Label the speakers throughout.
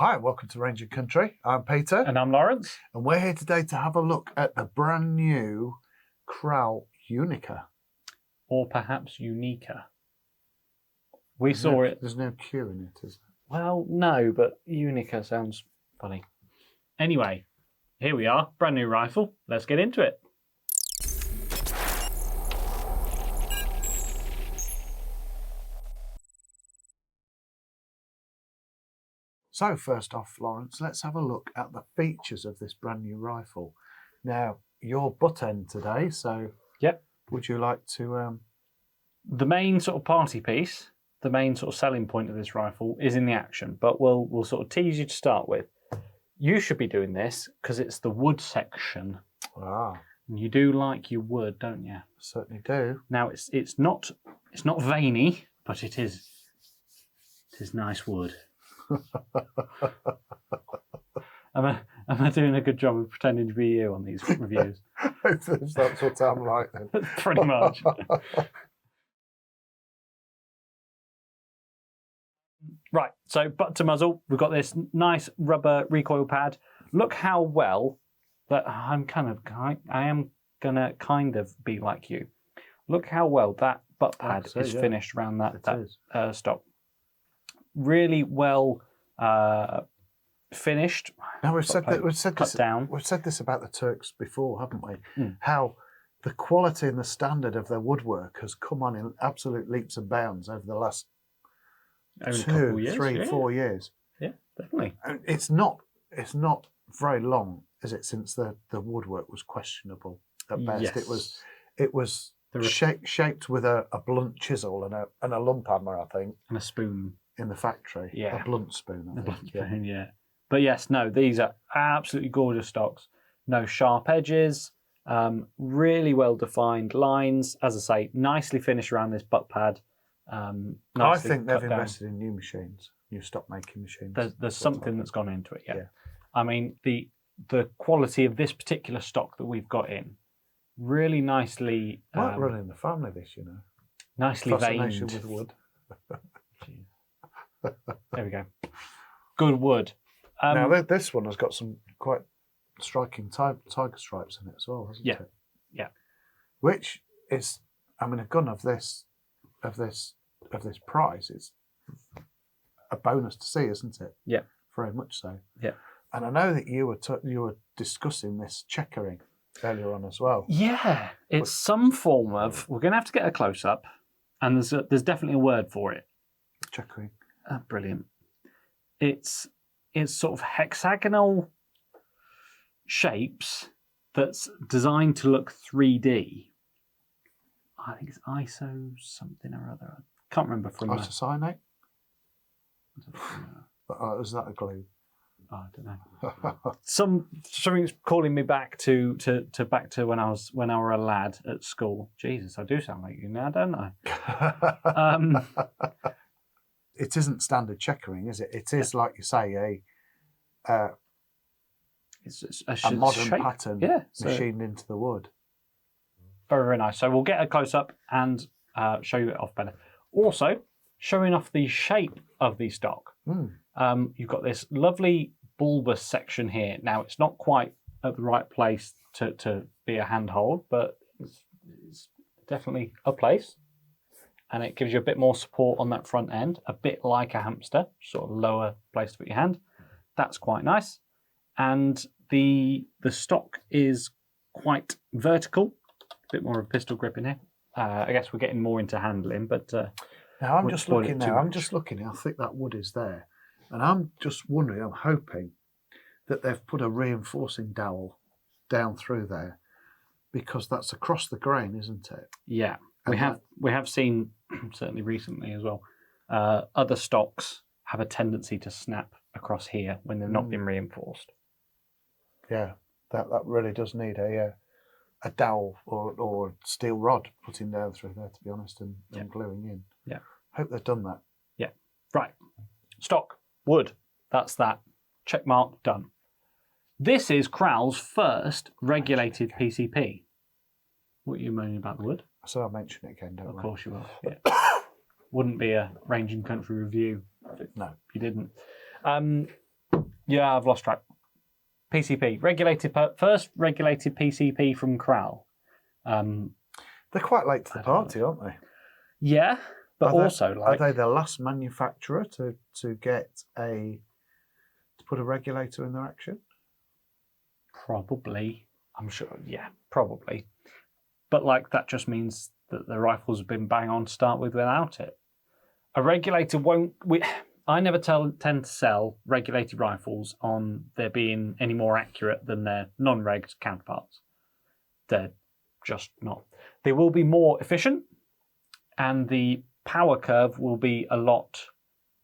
Speaker 1: Hi, welcome to Ranger Country. I'm Peter.
Speaker 2: And I'm Laurence.
Speaker 1: And we're here today to have a look at the brand new Kral Unica.
Speaker 2: Or perhaps Unica. We saw it.
Speaker 1: There's no Q in it, is there?
Speaker 2: Well, no, but Unica sounds funny. Anyway, here we are. Brand new rifle. Let's get into it.
Speaker 1: So first off, Laurence, let's have a look at the features of this brand new rifle. Now, your butt end today, so
Speaker 2: yep.
Speaker 1: Would you like to...
Speaker 2: The main sort of party piece, the main sort of selling point of this rifle is in the action, but we'll sort of tease you to start with. You should be doing this because it's the wood section.
Speaker 1: Ah.
Speaker 2: And you do like your wood, don't you?
Speaker 1: Certainly do.
Speaker 2: Now it's not veiny, but it is nice wood. Am I doing a good job of pretending to be you on these reviews?
Speaker 1: If that's what I'm like then.
Speaker 2: Pretty much. Right, so butt to muzzle, we've got this nice rubber recoil pad. Look how well that I am gonna kind of be like you. Look how well that butt pad is finished around that stock. Really well finished.
Speaker 1: Now we've said this about the Turks before, haven't we?
Speaker 2: Mm.
Speaker 1: How the quality and the standard of their woodwork has come on in absolute leaps and bounds over the last 2, 3, 4 years.
Speaker 2: Yeah, definitely.
Speaker 1: It's not very long, is it, since the woodwork was questionable at best.
Speaker 2: Yes.
Speaker 1: It was shaped with a blunt chisel and a lump hammer, I think,
Speaker 2: and a spoon
Speaker 1: in the factory.
Speaker 2: Yeah,
Speaker 1: a blunt spoon. I think.
Speaker 2: Blunt spoon, yeah. But yes, no, these are absolutely gorgeous stocks. No sharp edges, really well defined lines. As I say, nicely finished around this butt pad.
Speaker 1: I think they've invested in new machines, new stock making machines.
Speaker 2: There's something that's gone into it, yeah. I mean, the quality of this particular stock that we've got in, really nicely...
Speaker 1: Might run in the family, this, you know.
Speaker 2: Nicely
Speaker 1: fascination
Speaker 2: veined.
Speaker 1: with wood.
Speaker 2: There we go. Good wood.
Speaker 1: Now, this one has got some quite striking tiger stripes in it as well, hasn't it?
Speaker 2: Yeah.
Speaker 1: Which is, I mean, a gun of this price, it's a bonus to see, isn't it?
Speaker 2: Yeah.
Speaker 1: Very much so.
Speaker 2: Yeah.
Speaker 1: And I know that you were discussing this checkering earlier on as well.
Speaker 2: Yeah, it's some form of. We're going to have to get a close up, and there's definitely a word for it.
Speaker 1: Checkering.
Speaker 2: Brilliant. It's sort of hexagonal shapes that's designed to look 3D. I think it's ISO something or other. I can't remember from
Speaker 1: isocyanate. Is that a glue?
Speaker 2: Oh, I don't know. Something's calling me back to when I was a lad at school. Jesus, I do sound like you now, don't I?
Speaker 1: It isn't standard checkering, is it? It is, like you say, a modern pattern machined into the wood.
Speaker 2: Very, very nice. So we'll get a close up and show you it off better. Also, showing off the shape of the stock. You've got this lovely bulbous section here. Now, it's not quite at the right place to be a handhold, but it's definitely a place. And it gives you a bit more support on that front end, a bit like a hamster, sort of lower place to put your hand. That's quite nice. And the stock is quite vertical, a bit more of a pistol grip in here. I guess we're getting more into handling, but
Speaker 1: now I'm just looking now. I think that wood is there, and I'm just wondering. I'm hoping that they've put a reinforcing dowel down through there, because that's across the grain, isn't it?
Speaker 2: Yeah, we have seen certainly recently as well. Other stocks have a tendency to snap across here when they've not been reinforced.
Speaker 1: Yeah, that really does need a dowel or steel rod putting down through there, to be honest, and gluing in.
Speaker 2: Yeah.
Speaker 1: Hope they've done that.
Speaker 2: Yeah. Right. Stock. Wood. That's that. Check mark. Done. This is Kral's first regulated PCP. What are you moaning about the wood?
Speaker 1: So I'll mention it again, don't I?
Speaker 2: Of course you will. Yeah. Wouldn't be a Ranging Country review if you didn't. Yeah, I've lost track. PCP, first regulated PCP from Kral.
Speaker 1: They're quite late to the party, aren't they?
Speaker 2: Yeah, but also
Speaker 1: are they the last manufacturer to put a regulator in their action?
Speaker 2: Probably. I'm sure. Yeah, probably. But that just means that the rifles have been bang on to start with without it. A regulator won't. I never tend to sell regulated rifles on there being any more accurate than their non-regged counterparts. They're just not. They will be more efficient, and the power curve will be a lot.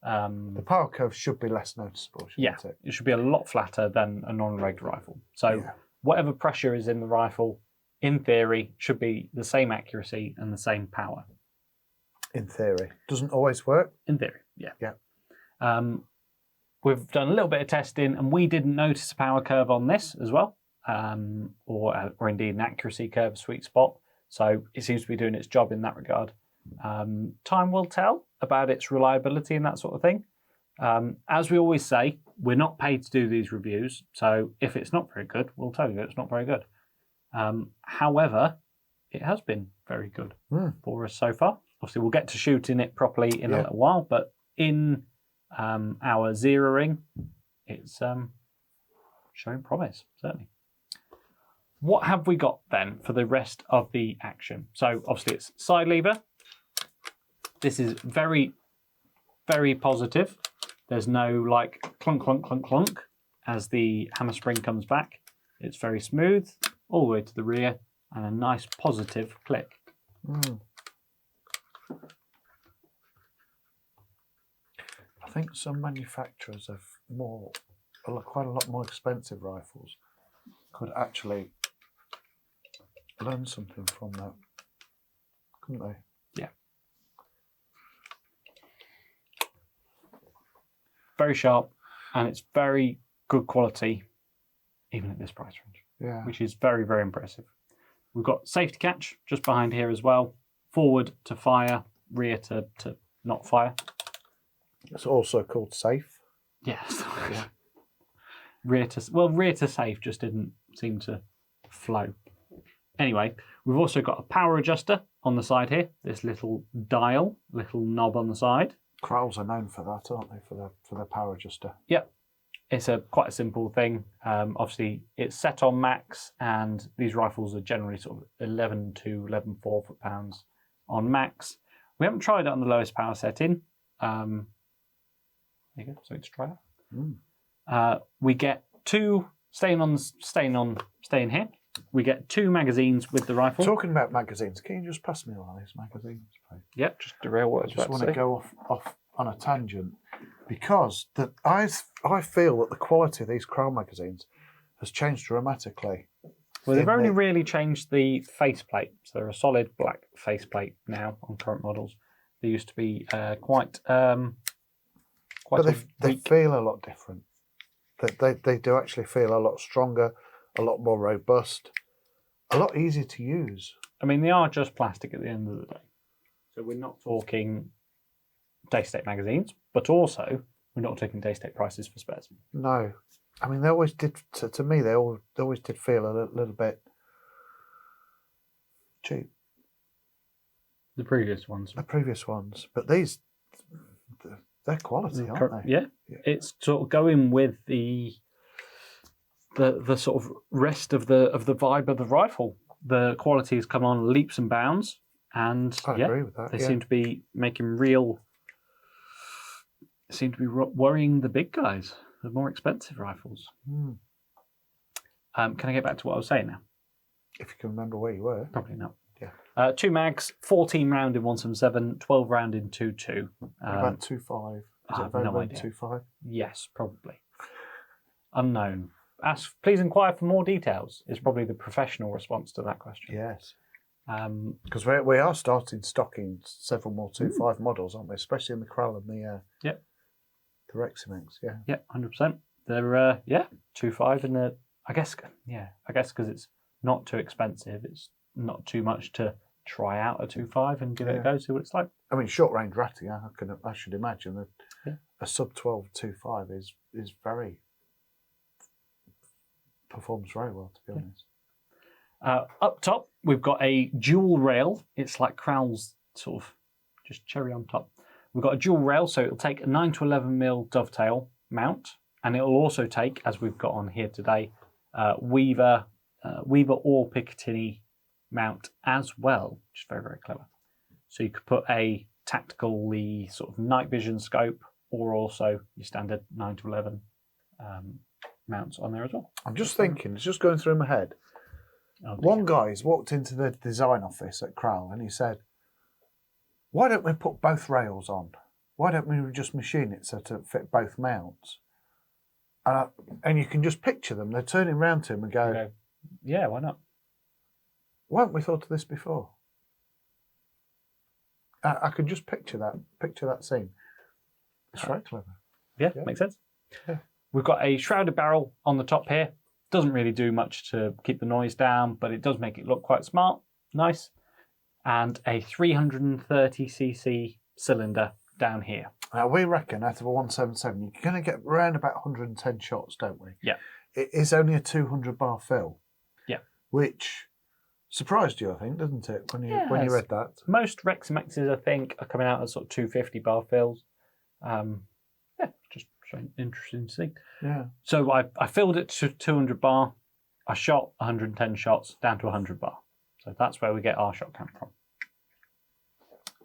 Speaker 1: The power curve should be less noticeable, shouldn't it?
Speaker 2: It should be a lot flatter than a non-regged rifle. So whatever pressure is in the rifle, in theory, should be the same accuracy and the same power.
Speaker 1: In theory. Doesn't always work.
Speaker 2: In theory, yeah.
Speaker 1: Yeah.
Speaker 2: We've done a little bit of testing, and we didn't notice a power curve on this as well, or indeed an accuracy curve, a sweet spot. So it seems to be doing its job in that regard. Time will tell about its reliability and that sort of thing. As we always say, we're not paid to do these reviews, so if it's not very good, we'll tell you it's not very good. However, it has been very good for us so far. Obviously, we'll get to shooting it properly in a little while, but in our zeroing, it's showing promise, certainly. What have we got then for the rest of the action? So obviously it's side lever. This is very, very positive. There's no clunk, clunk, clunk, clunk as the hammer spring comes back. It's very smooth all the way to the rear and a nice positive click.
Speaker 1: I think some manufacturers have quite a lot more expensive rifles could actually learn something from that, couldn't they?
Speaker 2: Yeah. Very sharp, and it's very good quality, even at this price range.
Speaker 1: Yeah.
Speaker 2: Which is very, very impressive. We've got safety catch just behind here as well. Forward to fire, rear to not fire.
Speaker 1: It's also called safe.
Speaker 2: Yes. Yeah. Rear to safe just didn't seem to flow. Anyway, we've also got a power adjuster on the side here. This little dial, little knob on the side.
Speaker 1: Krals are known for that, aren't they? For their power adjuster.
Speaker 2: Yep. It's quite a simple thing. Obviously, it's set on max, and these rifles are generally sort of 11 to 11.4 foot-pounds on max. We haven't tried it on the lowest power setting. There you go. So let's try it. We get two staying here. We get two magazines with the rifle.
Speaker 1: Talking about magazines, can you just pass me one of these magazines, please?
Speaker 2: Yep, just to rail what I
Speaker 1: just want to go off on a tangent because I feel that the quality of these Kral magazines has changed dramatically.
Speaker 2: Well, they've only really changed the faceplate. So they're a solid black faceplate now on current models. They used to be quite.
Speaker 1: But they feel a lot different. They do actually feel a lot stronger, a lot more robust, a lot easier to use.
Speaker 2: I mean, they are just plastic at the end of the day. So we're not talking day-to-day magazines, but also we're not taking day-to-day prices for spares.
Speaker 1: No. I mean, they always did, to me, they always did feel a little bit cheap.
Speaker 2: The previous ones.
Speaker 1: But these, they're quality, aren't they?
Speaker 2: Yeah. It's sort of going with the sort of rest of the vibe of the rifle. The quality has come on leaps and bounds, and
Speaker 1: I agree with that.
Speaker 2: They seem to be making worrying the big guys, the more expensive rifles. Can I get back to what I was saying now?
Speaker 1: If you can remember where you were.
Speaker 2: Probably not.
Speaker 1: Yeah.
Speaker 2: 2 mags, 14 round in 177, 12 round in 2.2.
Speaker 1: About 2.5. Is it
Speaker 2: no idea.
Speaker 1: 2.5?
Speaker 2: Yes, probably. Unknown. Please inquire for more details is probably the professional response to that question.
Speaker 1: Yes. Because we are starting stocking several more 2.5 models, aren't we? Especially in the Kral and the Reximex. Yeah.
Speaker 2: Yeah, 100%. They're 2.5 in the. I guess because it's not too expensive. It's not too much to try out a 2.5 and give it a go, see what it's like.
Speaker 1: I mean, short range ratting. I should imagine that a sub 12 2.5 is very performs very well, to be honest.
Speaker 2: Up top, we've got a dual rail. It's like Kral's sort of just cherry on top. We've got a dual rail, so it'll take a 9 to 11mm dovetail mount, and it'll also take, as we've got on here today, Weaver or Picatinny mount as well, which is very, very clever. So you could put a tactically sort of night vision scope, or also your standard 9 to 11 mounts on there as well.
Speaker 1: I'm just thinking, it's just going through my head. One guy's walked into the design office at Kral and he said, why don't we put both rails on? Why don't we just machine it so to fit both mounts? And you can just picture them. They're turning around to him and go,
Speaker 2: yeah, why not?
Speaker 1: Why haven't we thought of this before? I could just picture that scene. It's very clever.
Speaker 2: Yeah, makes sense. Yeah. We've got a shrouded barrel on the top here. Doesn't really do much to keep the noise down, but it does make it look quite smart, nice. And a 330cc cylinder down here. Now,
Speaker 1: we reckon out of a 177, you're going to get around about 110 shots, don't we?
Speaker 2: Yeah.
Speaker 1: It is only a 200 bar fill.
Speaker 2: Yeah.
Speaker 1: Which surprised you, I think, doesn't it, when you read that?
Speaker 2: Most Rex Maxes, I think, are coming out as sort of 250 bar fills. Just interesting to see.
Speaker 1: Yeah.
Speaker 2: So I filled it to 200 bar. I shot 110 shots down to 100 bar. So that's where we get our shot count from.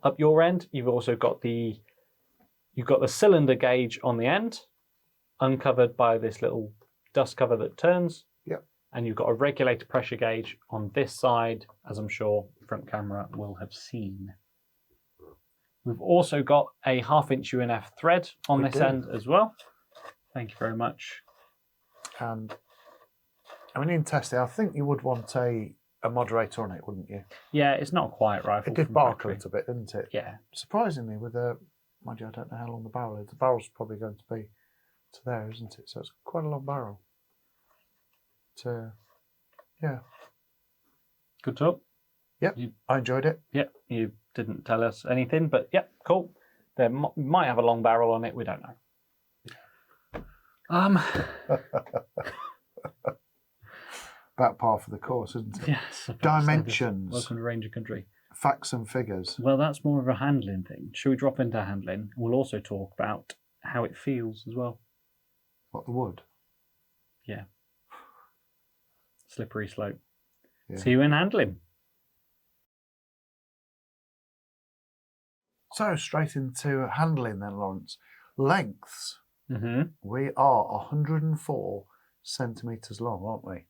Speaker 2: Up your end, you've also got the cylinder gauge on the end, uncovered by this little dust cover that turns.
Speaker 1: Yep.
Speaker 2: And you've got a regulator pressure gauge on this side, as I'm sure front camera will have seen. We've also got a 1/2" UNF thread on this end as well. Thank you very much.
Speaker 1: And I mean, in testing, I think you would want a moderator on it, wouldn't you?
Speaker 2: Yeah, it's not a quiet rifle.
Speaker 1: It did bark a little bit, didn't it?
Speaker 2: Yeah.
Speaker 1: Surprisingly, with mind you, I don't know how long the barrel is. The barrel's probably going to be to there, isn't it? So it's quite a long barrel. Yeah.
Speaker 2: Good talk.
Speaker 1: Yep, I enjoyed it.
Speaker 2: Yep, you didn't tell us anything, but yep, cool. There might have a long barrel on it, we don't know.
Speaker 1: About par for the course, isn't it?
Speaker 2: Yes.
Speaker 1: Dimensions.
Speaker 2: Welcome to Ranger Country.
Speaker 1: Facts and figures.
Speaker 2: Well, that's more of a handling thing. Should we drop into handling? We'll also talk about how it feels as well.
Speaker 1: What, the wood?
Speaker 2: Yeah. Slippery slope.
Speaker 1: Yeah.
Speaker 2: See you in handling.
Speaker 1: So, straight into handling then, Laurence. Lengths.
Speaker 2: Mm-hmm.
Speaker 1: We are 104 centimetres long, aren't we?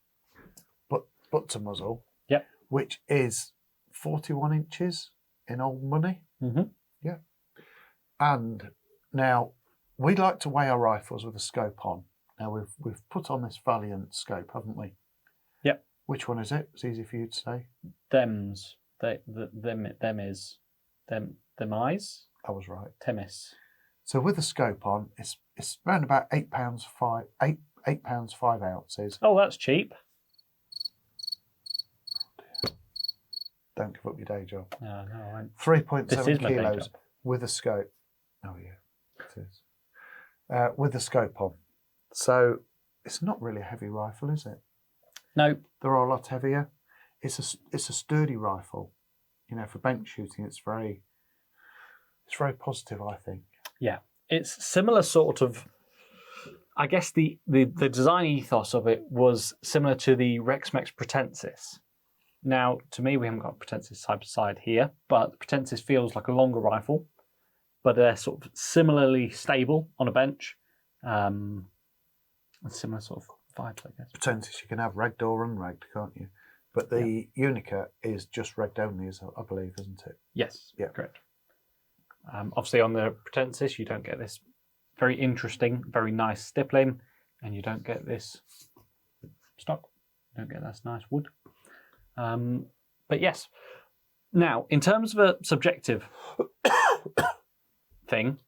Speaker 1: Butt to muzzle.
Speaker 2: Yep.
Speaker 1: Which is 41 inches in old money.
Speaker 2: Mm-hmm.
Speaker 1: Yeah. And now, we like to weigh our rifles with a scope on. Now, we've put on this Valiant scope, haven't we?
Speaker 2: Yep.
Speaker 1: Which one is it? It's easy for you to say.
Speaker 2: Thems. Them eyes.
Speaker 1: I was right.
Speaker 2: Temis.
Speaker 1: So with the scope on, it's around about £8 5 ounces.
Speaker 2: Oh, that's cheap.
Speaker 1: Don't give up your day job.
Speaker 2: No, I won't.
Speaker 1: 3.7 kilos with a scope. Oh yeah, it is. With the scope on. So it's not really a heavy rifle, is it?
Speaker 2: No.
Speaker 1: There are a lot heavier. It's a sturdy rifle. You know, for bench shooting, it's very positive, I think. Yeah.
Speaker 2: It's similar sort of, I guess the design ethos of it was similar to the Rex-Mex Pretensis. Now, to me, we haven't got Pretensis side by side here, but Pretensis feels like a longer rifle, but they're sort of similarly stable on a bench. Similar sort of vibes, I guess.
Speaker 1: Pretensis, you can have regged or unregged, can't you? But the Unica is just regged only, I believe, isn't it?
Speaker 2: Yes,
Speaker 1: yeah,
Speaker 2: correct. Obviously, on the Pretensis, you don't get this very interesting, very nice stippling, and you don't get this stock. You don't get this nice wood. But yes. Now, in terms of a subjective thing,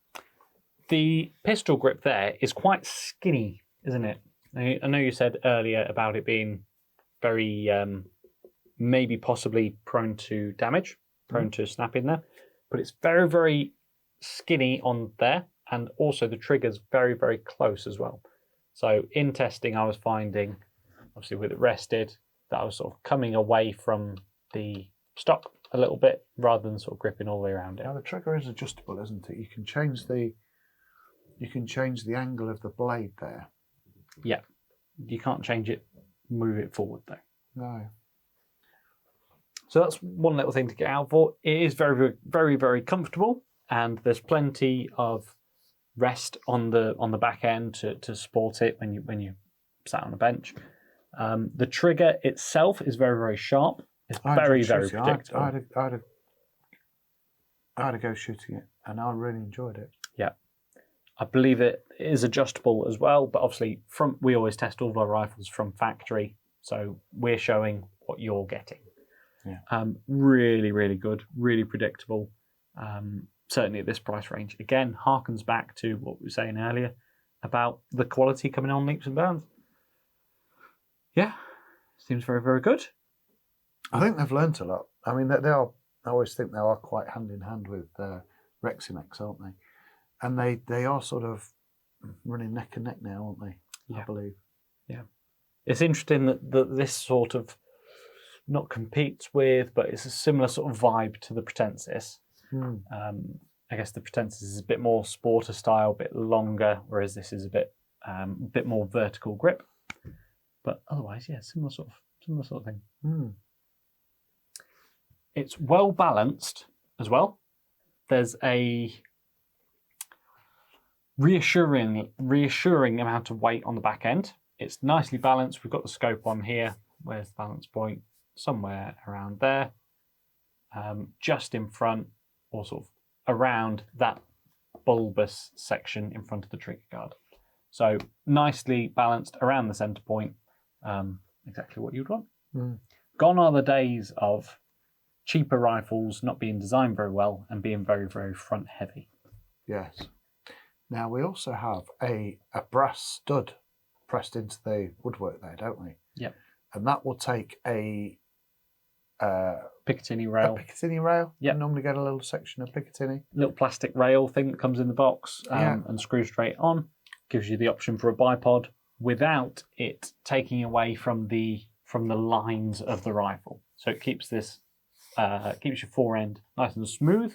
Speaker 2: the pistol grip there is quite skinny, isn't it? I know you said earlier about it being very, maybe possibly prone to damage, prone to snapping there, but it's very, very skinny on there, and also the trigger's very, very close as well. So in testing, I was finding obviously with it rested, that I was sort of coming away from the stock a little bit rather than sort of gripping all the way around it.
Speaker 1: Now the trigger is adjustable, isn't it? You can change the angle of the blade there.
Speaker 2: Yeah, you can't change it, move it forward though.
Speaker 1: No.
Speaker 2: So that's one little thing to get out for. It is very, very, very, very comfortable, and there's plenty of rest on the back end to support it when you sat on a bench. The trigger itself is very, very sharp. It's very, very predictable.
Speaker 1: I had to go shooting it, and I really enjoyed it.
Speaker 2: Yeah, I believe it is adjustable as well, but obviously we always test all of our rifles from factory, so we're showing what you're getting.
Speaker 1: Yeah.
Speaker 2: Really, really good, really predictable. Certainly at this price range. Again, harkens back to what we were saying earlier about the quality coming on leaps and bounds. Yeah, seems very, very good.
Speaker 1: I think they've learnt a lot. I mean, they are. I always think they are quite hand in hand with Rexinex, aren't they? And they are sort of running neck and neck now, aren't they?
Speaker 2: Yeah.
Speaker 1: I believe.
Speaker 2: Yeah, it's interesting that this sort of not competes with, but it's a similar sort of vibe to the Pretensis. I guess the Pretensis is a bit more sporter style, a bit longer, whereas this is a bit more vertical grip. But otherwise, yeah, similar sort of thing. It's well balanced as well. There's a reassuring amount of weight on the back end. It's nicely balanced. We've got the scope on here. Where's the balance point? Somewhere around there, just in front, or sort of around that bulbous section in front of the trigger guard. So nicely balanced around the centre point, exactly what you'd want. Gone are the days of cheaper rifles not being designed very well and being very, very front heavy.
Speaker 1: Yes. Now we also have a brass stud pressed into the woodwork there, don't we?
Speaker 2: Yep.
Speaker 1: And that will take a
Speaker 2: Picatinny rail.
Speaker 1: A Picatinny rail.
Speaker 2: Yep.
Speaker 1: You normally get a little section of Picatinny.
Speaker 2: Little plastic rail thing that comes in the box and screws straight on. Gives you the option for a bipod without it taking away from the lines of the rifle. So it keeps this keeps your forend nice and smooth,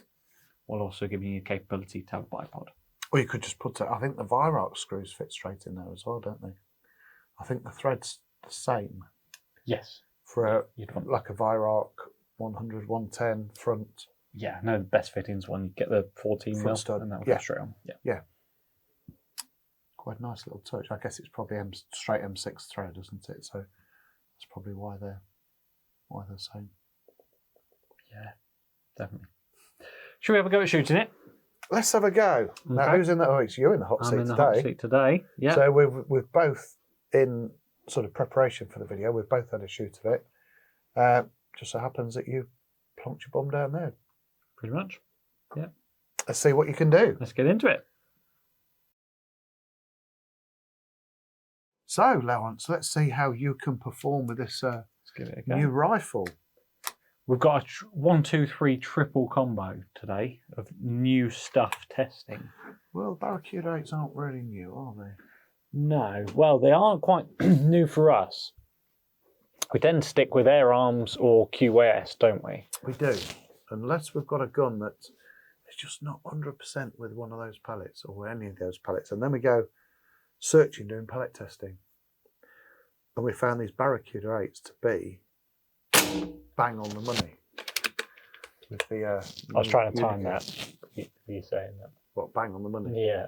Speaker 2: while also giving you the capability to have a bipod.
Speaker 1: Or you could just put it. I think the Viroc screws fit straight in there as well, don't they? I think the thread's the same.
Speaker 2: Yes.
Speaker 1: For like a Viroc 100, 110 front.
Speaker 2: Yeah, no, the best fittings one. You get the 14 mil
Speaker 1: stud.
Speaker 2: and that will go straight on.
Speaker 1: Yeah. Quite a nice little touch. I guess it's probably straight M6 thread, isn't it? So that's probably why they're the same.
Speaker 2: Yeah, definitely. Should we have a go at shooting it?
Speaker 1: Let's have a go. Okay. Now, who's in the? Oh, it's you in the hot seat today. I'm in the hot
Speaker 2: seat today. Yeah.
Speaker 1: So we've both in sort of preparation for the video. We've both had a shoot of it. Just so happens that you plonked your bum down there.
Speaker 2: Pretty much. Yeah.
Speaker 1: Let's see what you can do.
Speaker 2: Let's get into it.
Speaker 1: So, Laurence, let's see how you can perform with this new rifle.
Speaker 2: We've got a 1, 2, 3 triple combo today of new stuff testing.
Speaker 1: Well, Barracuda 8s aren't really new, are they?
Speaker 2: No. Well, they are quite new for us. We tend to stick with Air Arms or QAS, don't we?
Speaker 1: We do. Unless we've got a gun that is just not 100% with one of those pellets or any of those pellets. And then we go searching, doing pellet testing. And we found these Barracuda 8s to be bang on the money. With the,
Speaker 2: I was trying to time that. You saying that?
Speaker 1: What, bang on the money?
Speaker 2: Yeah.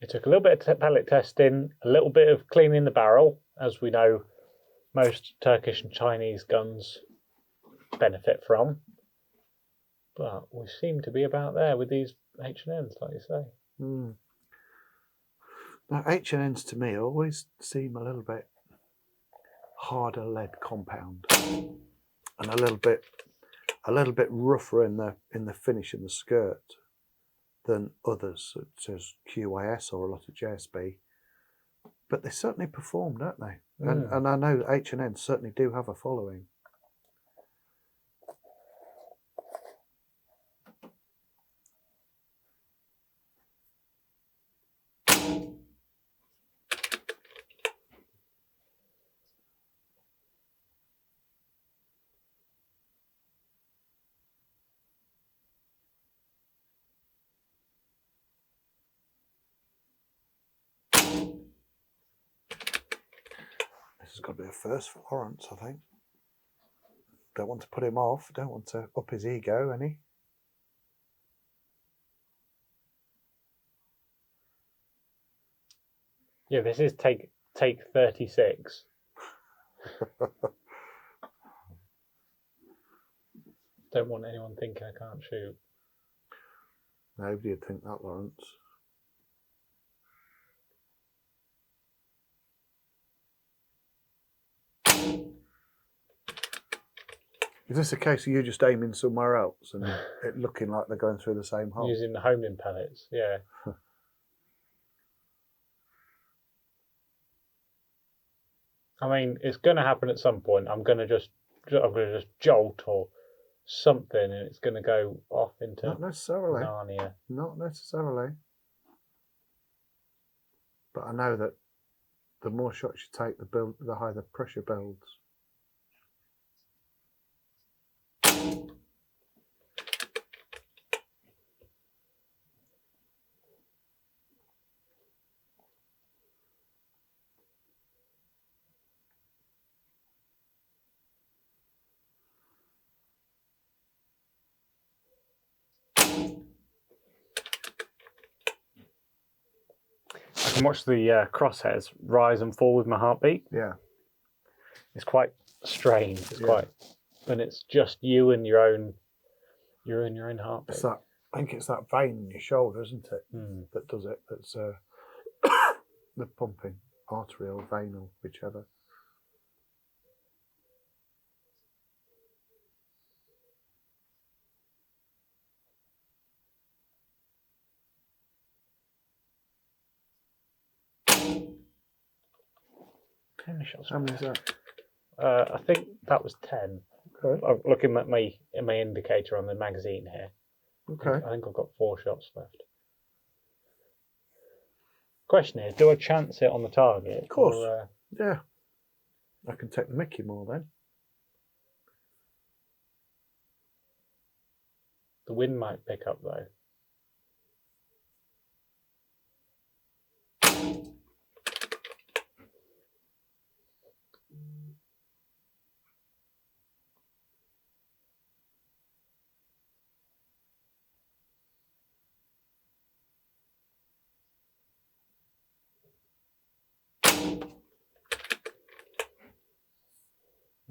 Speaker 2: It took a little bit of pellet testing, a little bit of cleaning the barrel, as we know most Turkish and Chinese guns benefit from. But we seem to be about there with these H&Ns, like you say.
Speaker 1: Now, H&Ns to me always seem a little bit harder lead compound, and a little bit rougher in the finish in the skirt than others, such as QIS or a lot of JSB. But they certainly perform, don't they? And I know H&N certainly do have a following. This has got to be a first for Laurence, I think. Don't want to put him off. Don't want to up his ego any.
Speaker 2: Yeah, this is take 36. Don't want anyone thinking I can't shoot.
Speaker 1: Nobody would think that, Laurence. Is this a case of you just aiming somewhere else and it looking like they're going through the same hole?
Speaker 2: Using the homing pellets, yeah. I mean, it's going to happen at some point. I'm going to just jolt or something, and it's going to go off into
Speaker 1: Not necessarily.
Speaker 2: Narnia.
Speaker 1: Not necessarily. But I know that the more shots you take, the higher the pressure builds.
Speaker 2: I can watch the crosshairs rise and fall with my heartbeat.
Speaker 1: Yeah.
Speaker 2: It's quite strange. It's quite, and it's just you and your own heartbeat.
Speaker 1: It's that, I think it's that vein in your shoulder, isn't it? That does it. That's the pumping, arterial, venal, whichever. How many is that?
Speaker 2: I think that was 10.
Speaker 1: Okay.
Speaker 2: I'm looking at my indicator on the magazine here.
Speaker 1: Okay.
Speaker 2: I think I've got 4 shots left. Question is, do I chance it on the target?
Speaker 1: Of course. Yeah. I can take the mickey more then.
Speaker 2: The wind might pick up though.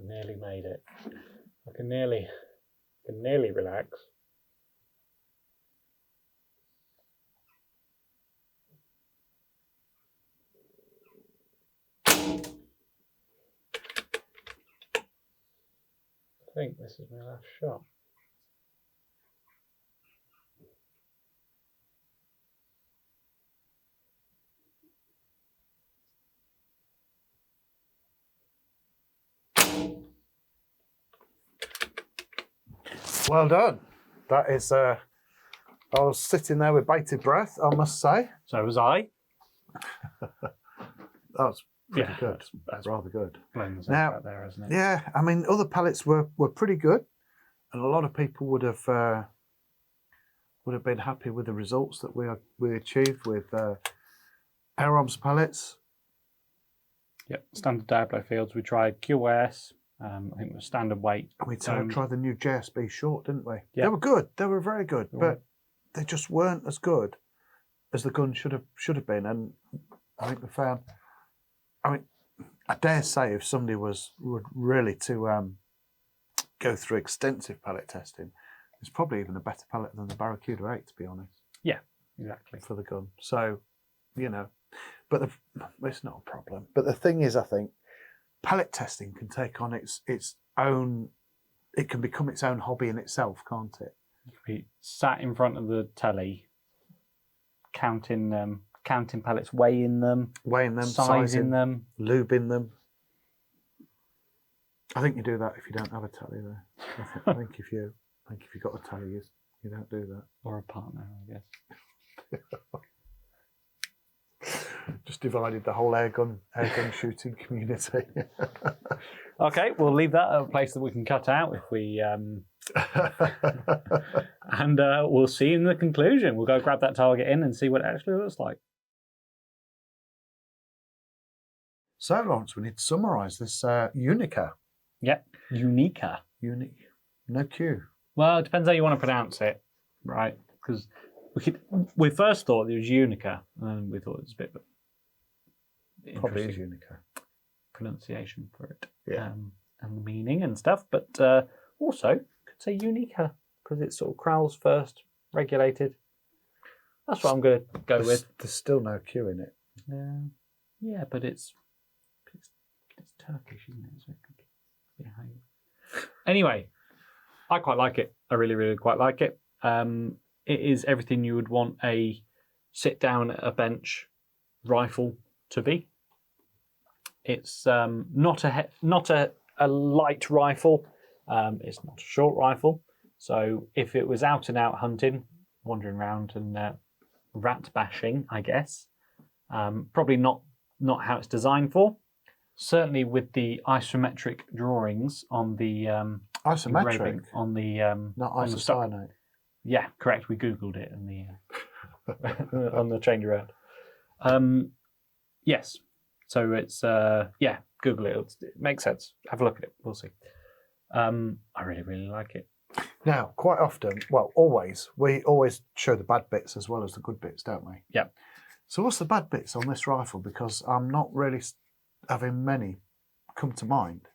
Speaker 2: I nearly made it. I can nearly relax. I think this is my last shot.
Speaker 1: Well done. That is, I was sitting there with bated breath, I must say.
Speaker 2: So was I.
Speaker 1: That was pretty good. That's rather good. Now,
Speaker 2: out there, isn't it?
Speaker 1: Yeah, I mean, other pellets were pretty good, and a lot of people would have been happy with the results that we achieved with Airguns pellets.
Speaker 2: Yep, standard Diablo fields. We tried QS. I think it was standard weight.
Speaker 1: And we tried the new JSB short, didn't we?
Speaker 2: Yep.
Speaker 1: They were good. They were very good, but they just weren't as good as the gun should have been. And I think we found. I mean, I dare say if somebody would really to go through extensive pellet testing, it's probably even a better pellet than the Barracuda 8, to be honest.
Speaker 2: Yeah, exactly.
Speaker 1: For the gun. So, but it's not a problem. But the thing is, I think, pellet testing can take on its own. It can become its own hobby in itself, can't it?
Speaker 2: You could be sat in front of the telly, counting pellets, weighing them, sizing them,
Speaker 1: lubing them. I think you do that if you don't have a telly, though. I think if you got a telly, you don't do that.
Speaker 2: Or a partner, I guess.
Speaker 1: Just divided the whole airgun shooting community.
Speaker 2: Okay, we'll leave that at a place that we can cut out if we. And we'll see in the conclusion. We'll go grab that target in and see what it actually looks like.
Speaker 1: So, Laurence, we need to summarise this Unica.
Speaker 2: Yep, Unica.
Speaker 1: No Q.
Speaker 2: Well, it depends how you want to pronounce it, right? Because we first thought it was Unica, and then we thought it was a bit of
Speaker 1: Probably is Unica.
Speaker 2: Pronunciation for it,
Speaker 1: yeah,
Speaker 2: and the meaning and stuff. But also could say Unica because it's sort of Kral's first regulated. That's what I'm going to go with.
Speaker 1: There's still no Q in it.
Speaker 2: Yeah, but it's Turkish, isn't it? So it could be Anyway, I quite like it. I really, really quite like it. It is everything you would want a sit down at a bench rifle to be. It's not a light rifle. It's not a short rifle. So if it was out and out hunting, wandering around and rat bashing, I guess, probably not how it's designed for. Certainly with the isometric drawings on the
Speaker 1: isometric
Speaker 2: on the
Speaker 1: not
Speaker 2: on
Speaker 1: isocyanate.
Speaker 2: Yeah, correct. We googled it in the on the change around. Yes. So it's Google it. It makes sense. Have a look at it. We'll see. I really, really like it.
Speaker 1: Now, quite often, well, we always show the bad bits as well as the good bits, don't we?
Speaker 2: Yeah.
Speaker 1: So what's the bad bits on this rifle? Because I'm not really having many come to mind.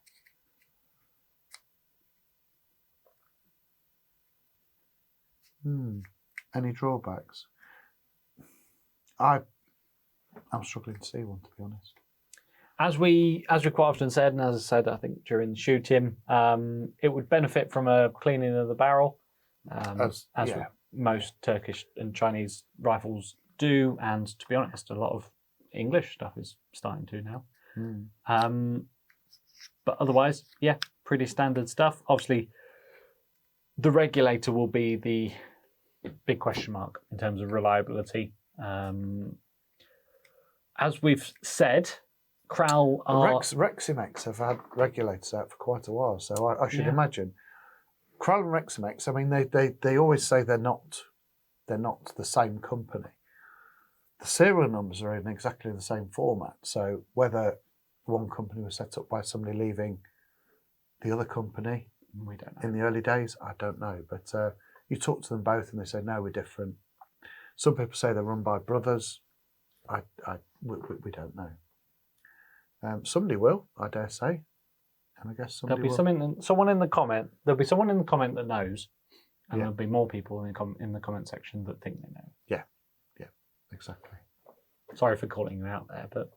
Speaker 1: Any drawbacks? I'm struggling to see one, to be honest.
Speaker 2: As we quite often said, and as I said, I think during the shooting, it would benefit from a cleaning of the barrel, as most Turkish and Chinese rifles do, and to be honest, a lot of English stuff is starting to now. But otherwise, yeah, pretty standard stuff. Obviously, the regulator will be the big question mark in terms of reliability. As we've said, Kral are...
Speaker 1: Reximex have had regulators out for quite a while, so I should imagine. Kral and Reximex, I mean, they always say they're not the same company. The serial numbers are in exactly the same format, so whether one company was set up by somebody leaving the other company,
Speaker 2: we don't know.
Speaker 1: In the early days, I don't know, but you talk to them both and they say, no, we're different. Some people say they're run by brothers. We don't know. Somebody will, I dare say, and I guess somebody will.
Speaker 2: There'll be someone in the comment that knows, and there'll be more people in the comment section that think they know.
Speaker 1: Yeah, exactly.
Speaker 2: Sorry for calling you out there, but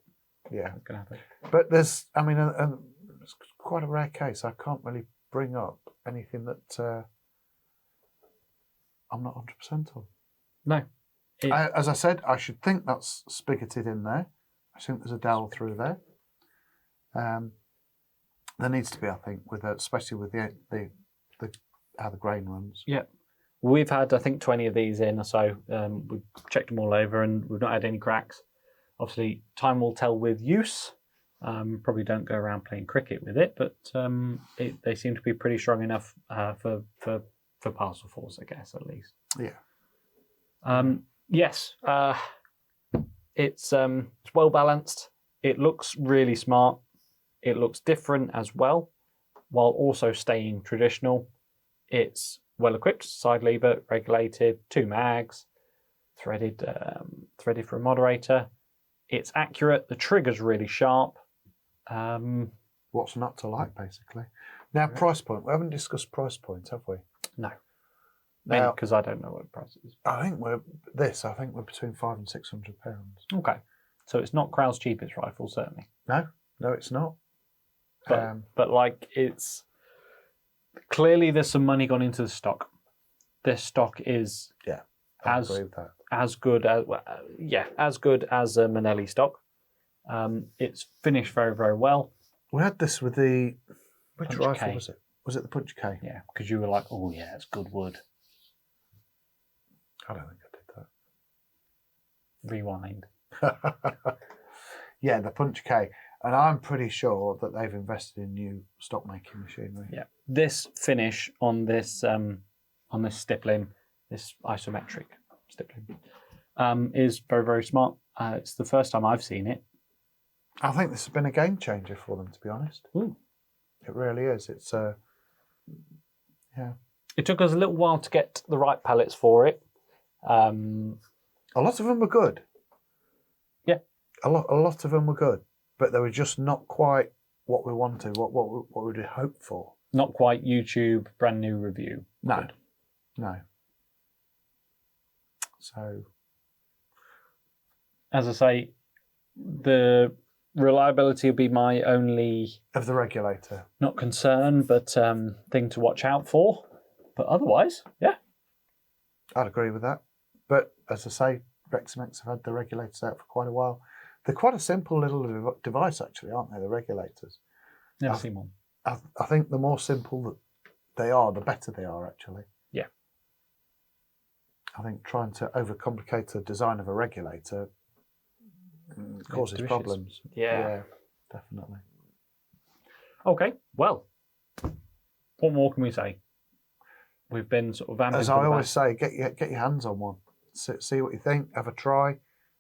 Speaker 1: yeah,
Speaker 2: it's going to happen.
Speaker 1: But there's, I mean, it's quite a rare case. I can't really bring up anything that I'm not 100% on.
Speaker 2: No.
Speaker 1: As I said, I should think that's spigoted in there. I think there's a dowel through there. There needs to be, I think, especially with the how the grain runs.
Speaker 2: Yeah. We've had, I think, 20 of these in or so. We've checked them all over and we've not had any cracks. Obviously, time will tell with use. Probably don't go around playing cricket with it, but they seem to be pretty strong enough for parcel force, I guess, at least.
Speaker 1: Yeah.
Speaker 2: Yes. It's well balanced. It looks really smart. It looks different as well, while also staying traditional. It's well equipped, side lever, regulated, 2 mags, threaded for a moderator. It's accurate. The trigger's really sharp.
Speaker 1: What's not to like, basically. Now, price point. We haven't discussed price point, have we?
Speaker 2: No. Mainly because I don't know what the price is.
Speaker 1: I think we're between £500 and £600.
Speaker 2: Okay. So it's not Kral's cheapest rifle, certainly.
Speaker 1: No, it's not.
Speaker 2: But like, it's clearly there's some money gone into the stock. This stock is
Speaker 1: I agree with that.
Speaker 2: as good as as good as a Manelli stock. It's finished very, very well.
Speaker 1: We had this with the which
Speaker 2: Punch
Speaker 1: rifle
Speaker 2: K.
Speaker 1: was it? Was it the Puncher K?
Speaker 2: Yeah, because you were like, oh yeah, it's good wood.
Speaker 1: I don't think I
Speaker 2: Rewind.
Speaker 1: did that. Yeah, the Puncher K. And I'm pretty sure that they've invested in new stock making machinery.
Speaker 2: Yeah, this finish on this stippling, this isometric stippling, is very, very smart. It's the first time I've seen it.
Speaker 1: I think this has been a game changer for them, to be honest.
Speaker 2: Ooh.
Speaker 1: It really is. It's yeah.
Speaker 2: It took us a little while to get the right pallets for it.
Speaker 1: A lot of them were good.
Speaker 2: Yeah.
Speaker 1: A lot of them were good, but they were just not quite what we wanted, what we'd hoped for.
Speaker 2: Not quite YouTube brand new review.
Speaker 1: No.
Speaker 2: Good.
Speaker 1: No. So,
Speaker 2: as I say, the reliability will be my only
Speaker 1: of the regulator,
Speaker 2: not concern, but thing to watch out for. But otherwise, yeah,
Speaker 1: I'd agree with that. But as I say, Reximex have had the regulators out for quite a while. They're quite a simple little device, actually, aren't they? The regulators.
Speaker 2: Never seen one.
Speaker 1: I think the more simple that they are, the better they are, actually.
Speaker 2: Yeah.
Speaker 1: I think trying to overcomplicate the design of a regulator causes problems.
Speaker 2: Yeah,
Speaker 1: definitely.
Speaker 2: Okay, well, what more can we say? We've been sort of
Speaker 1: as I always say, get your hands on one. See what you think. Have a try.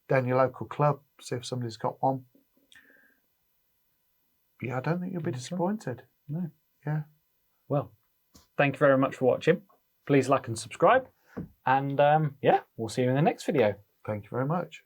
Speaker 1: Down your local club. See if somebody's got one. Yeah, I don't think you'll be disappointed.
Speaker 2: No.
Speaker 1: Yeah.
Speaker 2: Well, thank you very much for watching. Please like and subscribe. And yeah, we'll see you in the next video.
Speaker 1: Thank you very much.